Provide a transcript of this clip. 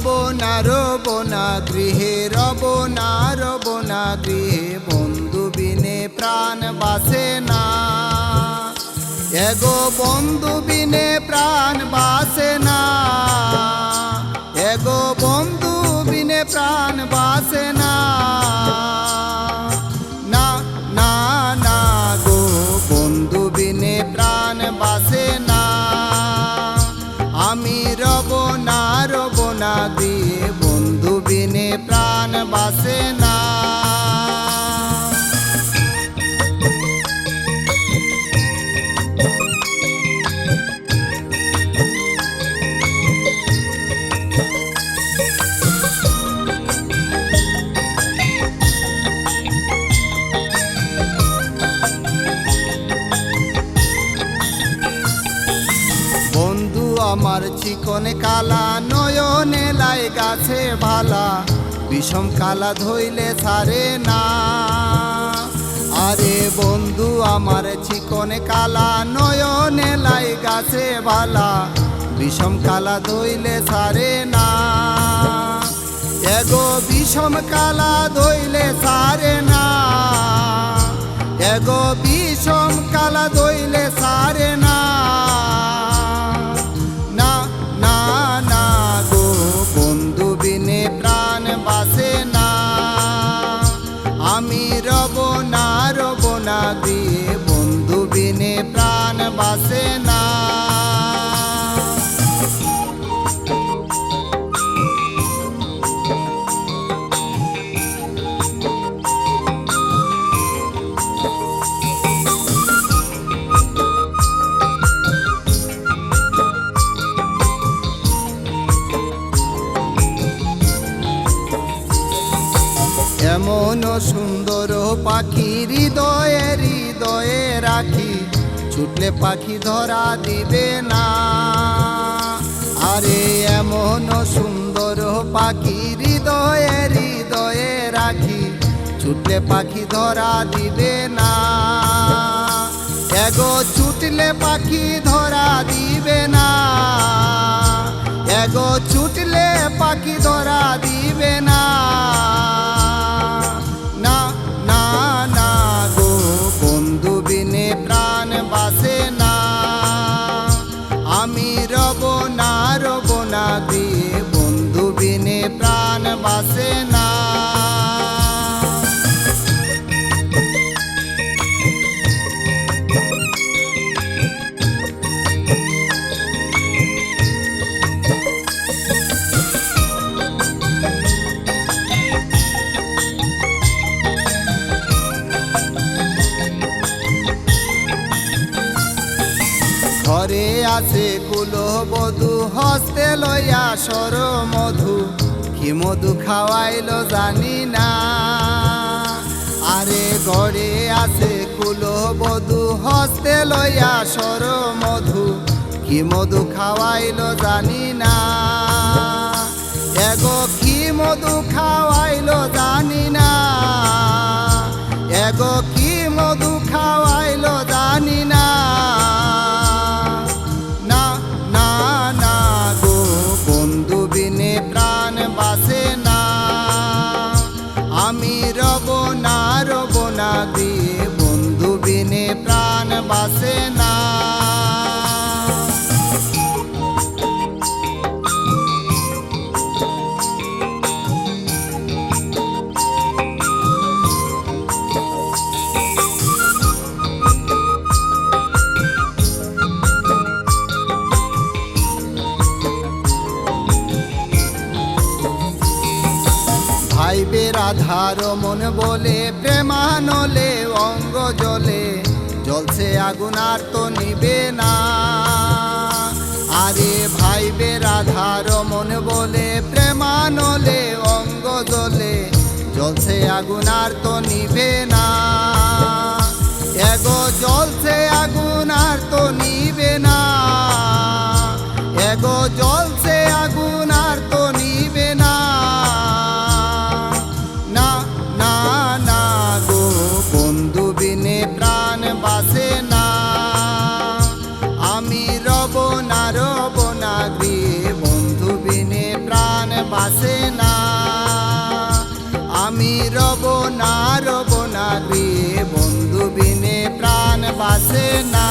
রব না গৃহে, রব না গৃহে, বন্ধু বিনে প্রাণ বাসে না। এগো বন্ধু বিনে প্রাণ বাসে না, এগো বন্ধু বিনে প্রাণ বাসে না। না না না গো বন্ধু বিনে প্রাণ বাসে না। আমি রব না গৃহে, বন্ধু বিনে প্রাণ বাসে না। বন্ধু আমার চিকন কালা, নয়নে লাই গাছে ভালা, বিষম কালা ধইলে ছাড়ে না। আরে বন্ধু আমার চিকন কালা, নয়নে লাই গাছে ভালা, বিষম কালা ধইলে ছাড়ে না। এগো বিষম কালা ধইলে ছাড়ে না, এগো বিষম কালা ধইলে ছাড়ে না। না না না গো বন্ধু বিনে প্রাণ বাসে না। আমি রব না গৃহে, বন্ধু বিনে প্রাণ বাসে না। এমন সুন্দর পাখি হৃদয়ে হৃদয়ে রাখি, ছুটলে পাখি ধরা দিবে না। আরে এমন সুন্দর পাখি হৃদয়ে হৃদয়ে রাখি, ছুটলে পাখি ধরা দিবে না। এগো ছুটলে পাখি ধরা দিবে না, এগো ছুটলে পাখি ধরা দিবে না। না না না গো বন্ধু বিনে প্রাণ বাসে না। আমি রব না গৃহে, বন্ধু বিনে প্রাণ বাসে না। ঘরে আছে কুলবধূ, হস্তে লইয়া সর মধু, কি মধু খাওয়াইল জানি না। আরে ঘরে আছে কুলবধূ, হস্তে লইয়া সর মধু, কি মধু খাওয়াইল জানি না। এগো কি মধু খাওয়াইল জানি না, এগো কি মধু খাওয়াইল জানি না। না না না গো বন্ধু বিনে প্রাণ বাসে না। আমি রব না গৃহে, বন্ধু বিনে প্রাণ বাসে না। ভাইবে রাধার মন বলে, প্রেমানলে অঙ্গ জ্বলে, জ্বলছে আগুন আর তো নিবে না। আরে ভাইবে রাধার মন বলে, প্রেমানলে অঙ্গ জ্বলে, জ্বলছে আগুন আর তো নিবে না। এগো জ্বলছে আগুন আর তো নিবে না, এগো জ্বলছে আগুন আর তো নিবে না। না না না গো বন্ধু বিনে প্রাণ বাসে না। আমি রব না গৃহে, বন্ধু বিনে প্রাণ আমি রব না গৃহে, বন্ধু বিনে প্রাণ বাসে না।